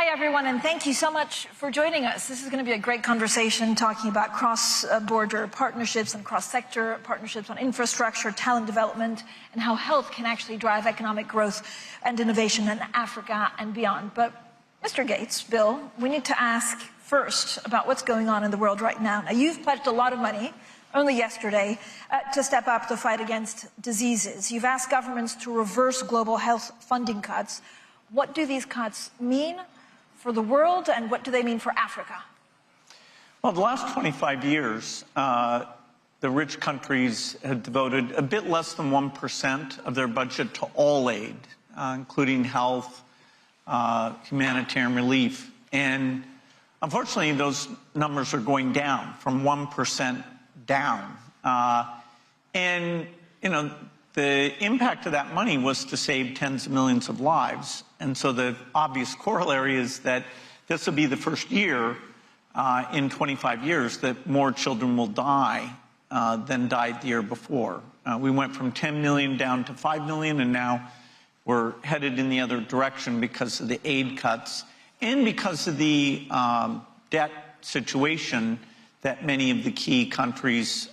everyone, and thank you so much for joining us. This is going to be a great conversation talking about cross-border partnerships and cross-sector partnerships on infrastructure, talent development, and how health can actually drive economic growth and innovation in Africa and beyond. But Mr. Gates, Bill, we need to ask first about what's going on in the world right now. Now, you've pledged a lot of money, only yesterday, to step up the fight against diseases. You've asked governments to reverse global health funding cuts. What do these cuts mean for the world, and what do they mean for Africa? Well, the last 25 years, the rich countries have devoted a bit less than 1% of their budget to all aid, including health, humanitarian relief. And unfortunately, those numbers are going down, from 1% down. And, you know, the impact of that money was to save tens of millions of lives. And so the obvious corollary is that this will be the first year in 25 years that more children will die than died the year before. We went from 10 million down to 5 million, and now we're headed in the other direction because of the aid cuts and because of the debt situation that many of the key countries,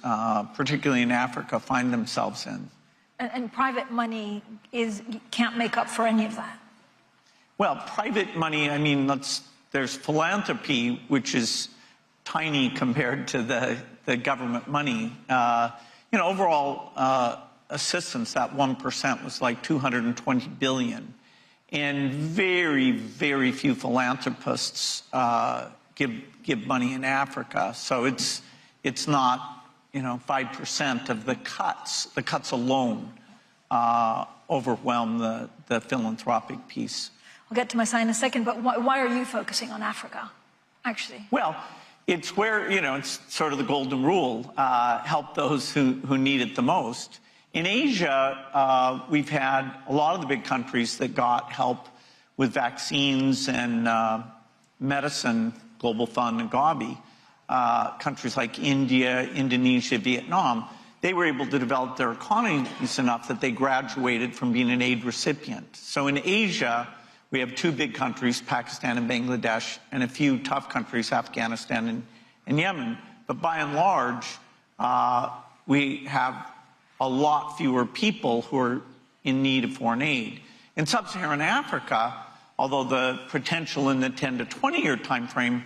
particularly in Africa, find themselves in. And private money can't make up for any of that. Well, private money, I mean, there's philanthropy, which is tiny compared to the government money. You know, overall assistance, that 1% was like 220 billion. And very, very few philanthropists give money in Africa. So it's not, you know, 5% of the cuts. The cuts alone overwhelm the philanthropic piece. I'll get to Masai in a second, but why are you focusing on Africa, actually? Well, it's where, you know, it's sort of the golden rule, help those who need it the most. In Asia, we've had a lot of the big countries that got help with vaccines and medicine, Global Fund and Gavi. Countries like India, Indonesia, Vietnam, they were able to develop their economies enough that they graduated from being an aid recipient. So in Asia, we have two big countries, Pakistan and Bangladesh, and a few tough countries, Afghanistan and Yemen. But by and large, we have a lot fewer people who are in need of foreign aid. In sub-Saharan Africa, although the potential in the 10 to 20-year time frame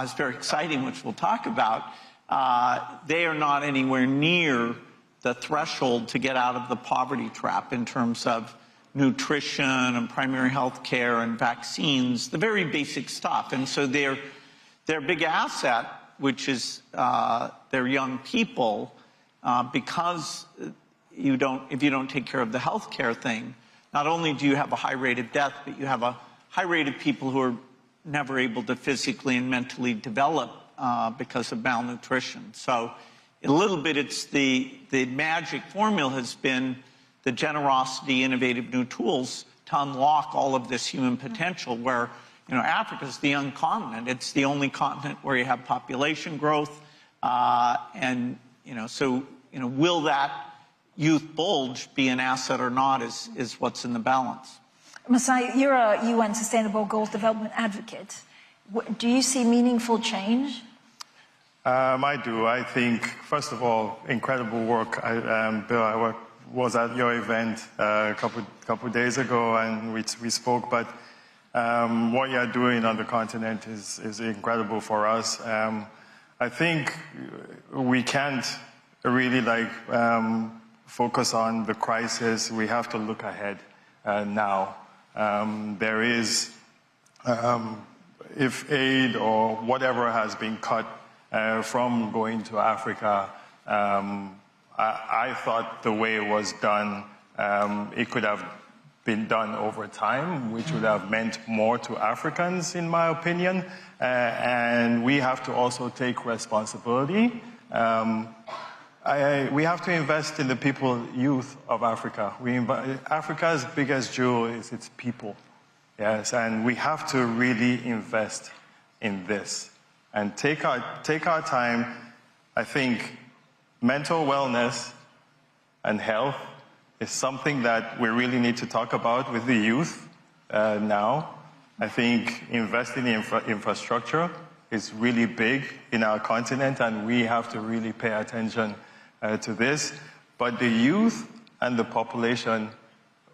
is very exciting, which we'll talk about, they are not anywhere near the threshold to get out of the poverty trap in terms of nutrition and primary health care and vaccines, the very basic stuff. And so their big asset, which is their young people, because if you don't take care of the health care thing, not only do you have a high rate of death, but you have a high rate of people who are never able to physically and mentally develop because of malnutrition. So a little bit, it's the magic formula has been the generosity, innovative new tools to unlock all of this human potential where, you know, Africa's the young continent. It's the only continent where you have population growth. And, you know, so, you know, will that youth bulge be an asset or not is what's in the balance. Masai, you're a UN Sustainable Goals Development advocate. Do you see meaningful change? I do. I think, first of all, incredible work. Bill, I was at your event a couple days ago, and we spoke. But what you're doing on the continent is incredible for us. I think we can't really focus on the crisis. We have to look ahead now. There is, if aid or whatever has been cut from going to Africa, I thought the way it was done, it could have been done over time, which would have meant more to Africans, in my opinion. And we have to also take responsibility. We have to invest in the youth of Africa. Africa's biggest jewel is its people. Yes, and we have to really invest in this and take our time. I think mental wellness and health is something that we really need to talk about with the youth now. I think investing in infrastructure is really big in our continent, and we have to really pay attention to this. But the youth and the population,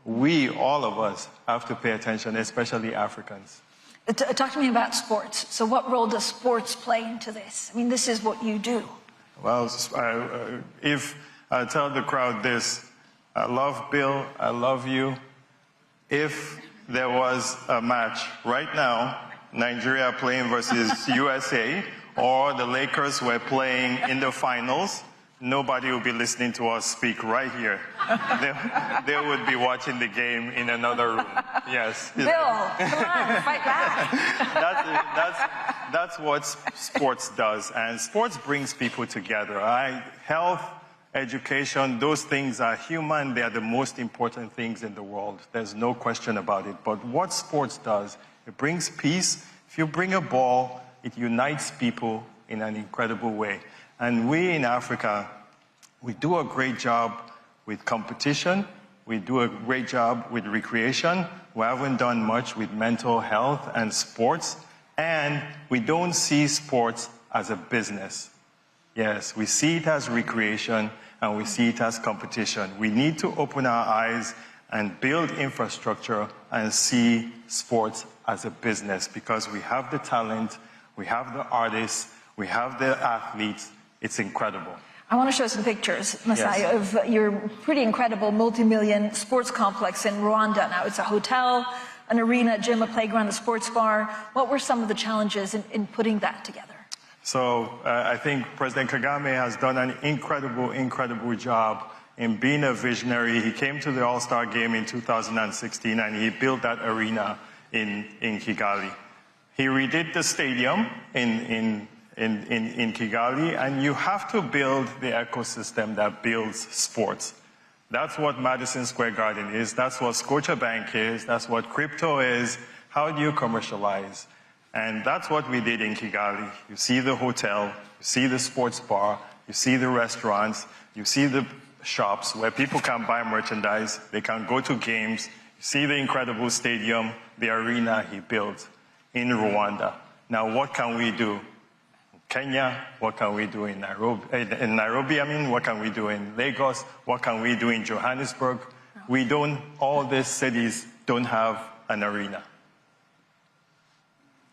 we, all of us, have to pay attention, especially Africans. Talk to me about sports. So what role does sports play into this? I mean, this is what you do. Well, if I tell the crowd this, I love Bill, I love you. If there was a match right now, Nigeria playing versus USA, or the Lakers were playing in the finals, nobody would be listening to us speak right here. They would be watching the game in another room. Yes. Bill, come on, fight back. That's what sports does. And sports brings people together. Health, education, those things are human. They are the most important things in the world. There's no question about it. But what sports does, it brings peace. If you bring a ball, it unites people in an incredible way. And we in Africa, we do a great job with competition. We do a great job with recreation. We haven't done much with mental health and sports. And we don't see sports as a business. Yes, we see it as recreation and we see it as competition. We need to open our eyes and build infrastructure and see sports as a business, because we have the talent, we have the artists, we have the athletes. It's incredible. I want to show some pictures, Masai, Yes. of your pretty incredible multi-million sports complex in Rwanda. Now, it's a hotel, an arena, a gym, a playground, a sports bar. What were some of the challenges in putting that together? So I think President Kagame has done an incredible job in being a visionary. He came to the All-Star Game in 2016 and he built that arena in Kigali. He redid the stadium in Kigali, and you have to build the ecosystem that builds sports. That's what Madison Square Garden is. That's what Scotiabank is. That's what crypto is. How do you commercialize? And that's what we did in Kigali. You see the hotel, you see the sports bar, you see the restaurants, you see the shops where people can buy merchandise, they can go to games. You see the incredible stadium, the arena he built in Rwanda. Now, what can we do? Kenya, what can we do in Nairobi? What can we do in Lagos? What can we do in Johannesburg? All these cities don't have an arena.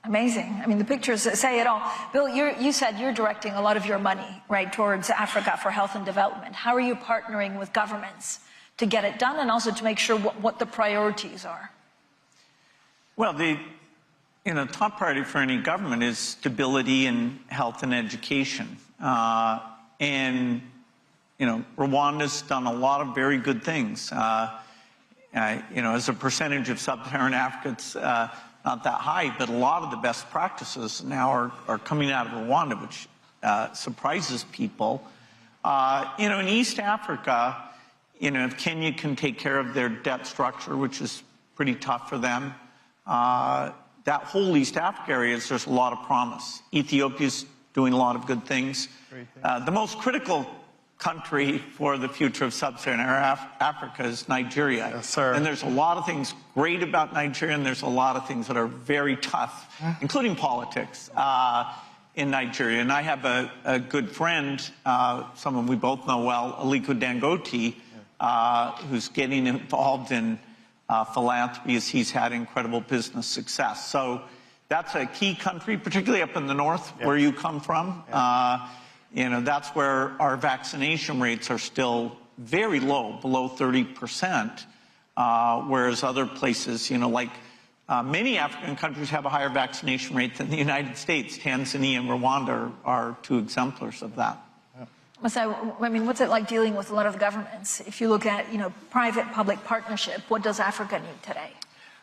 Amazing. I mean, the pictures say it all. Bill, you said you're directing a lot of your money, right, towards Africa for health and development. How are you partnering with governments to get it done, and also to make sure what the priorities are? Well, the top priority for any government is stability in health and education. Rwanda's done a lot of very good things. As a percentage of sub-Saharan Africa, it's not that high, but a lot of the best practices now are coming out of Rwanda, which surprises people. In East Africa, if Kenya can take care of their debt structure, which is pretty tough for them, that whole East Africa area, there's a lot of promise. Ethiopia's doing a lot of good things. The most critical country for the future of sub-Saharan Africa is Nigeria. Yes, sir. And there's a lot of things great about Nigeria, and there's a lot of things that are very tough, including politics, in Nigeria. And I have a good friend, someone we both know well, Aliko Dangote, who's getting involved in philanthropy as he's had incredible business success. So that's a key country, particularly up in the north, where you come from. That's where our vaccination rates are still very low, below 30%, whereas other places, many African countries have a higher vaccination rate than the United States. Tanzania and Rwanda are two exemplars of that. Masai, what's it like dealing with a lot of governments? If you look at, private-public partnership, what does Africa need today?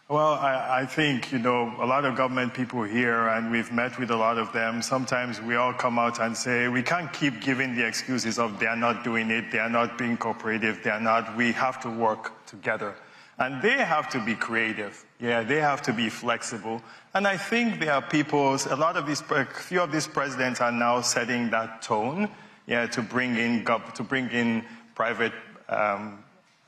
Well, I think, a lot of government people here, and we've met with a lot of them, sometimes we all come out and say, we can't keep giving the excuses of they are not doing it, they are not being cooperative, we have to work together. And they have to be creative. Yeah, they have to be flexible. And I think there are people, a few of these presidents are now setting that tone, to bring in private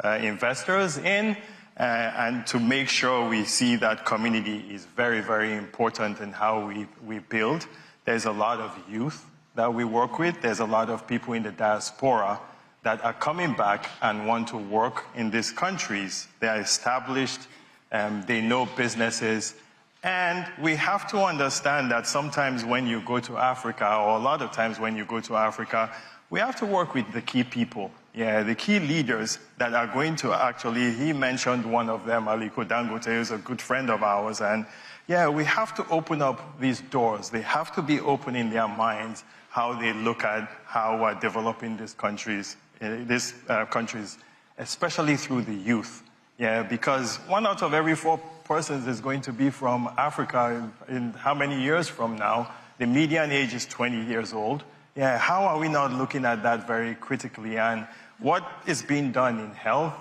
investors in. and to make sure we see that community is very, very important in how we build. There's a lot of youth that we work with. There's a lot of people in the diaspora that are coming back and want to work in these countries. They are established, they know businesses, and we have to understand that sometimes when you go to Africa, or a lot of times when you go to Africa, we have to work with the key people. Yeah, the key leaders that are going to actually, he mentioned one of them, Aliko Dangote, is a good friend of ours, and yeah, we have to open up these doors. They have to be open in their minds, how they look at how we're developing these countries, especially through the youth. Yeah, because 1 out of every 4 persons is going to be from Africa in how many years from now? The median age is 20 years old. Yeah, how are we not looking at that very critically? And what is being done in health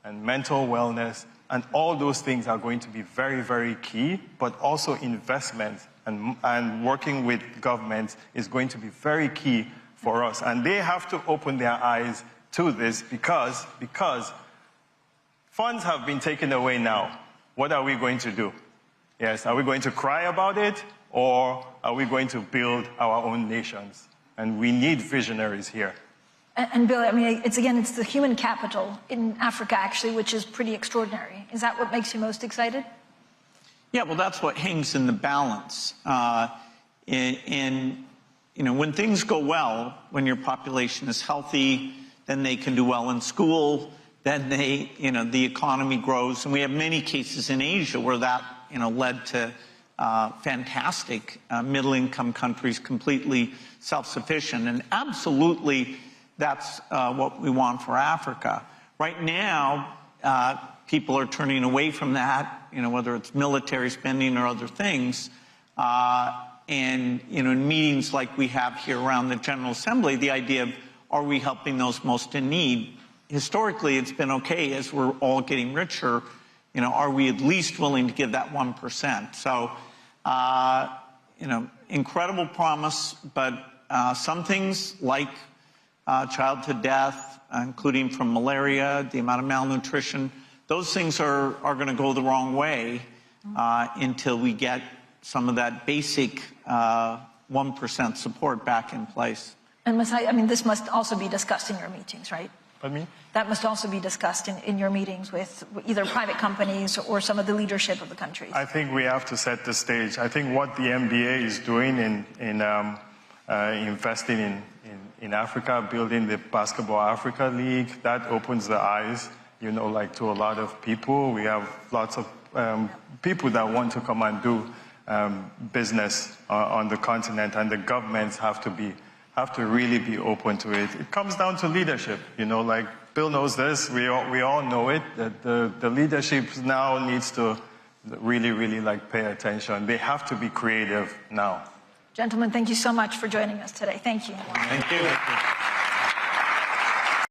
and mental wellness and all those things are going to be very, very key, but also investment and working with governments is going to be very key for us. And they have to open their eyes to this because funds have been taken away now. What are we going to do? Yes, are we going to cry about it, or are we going to build our own nations? And we need visionaries here. And Bill, I mean, it's the human capital in Africa, actually, which is pretty extraordinary. Is that what makes you most excited? Yeah, well, that's what hangs in the balance. You know, when things go well, when your population is healthy, then they can do well in school, then the economy grows. And we have many cases in Asia where that, led to fantastic middle-income countries, completely self-sufficient. And absolutely, that's what we want for Africa. Right now, people are turning away from that, whether it's military spending or other things. And, in meetings like we have here around the General Assembly, the idea of, are we helping those most in need? Historically, it's been okay as we're all getting richer. Are we at least willing to give that 1%? So, incredible promise, but some things like childhood death, including from malaria, the amount of malnutrition, those things are going to go the wrong way until we get some of that basic 1% support back in place. And Masai, I mean, this must also be discussed in your meetings, right? Pardon me? That must also be discussed in your meetings with either private companies or some of the leadership of the countries. I think we have to set the stage. I think what the MBA is doing in investing in Africa, building the Basketball Africa League, that opens the eyes, to a lot of people. We have lots of people that want to come and do business on the continent, and the governments have to really be open to it. It comes down to leadership, like Bill knows this, we all know it, that the leadership now needs to really pay attention. They have to be creative now. Gentlemen, thank you so much for joining us today. Thank you. Thank you.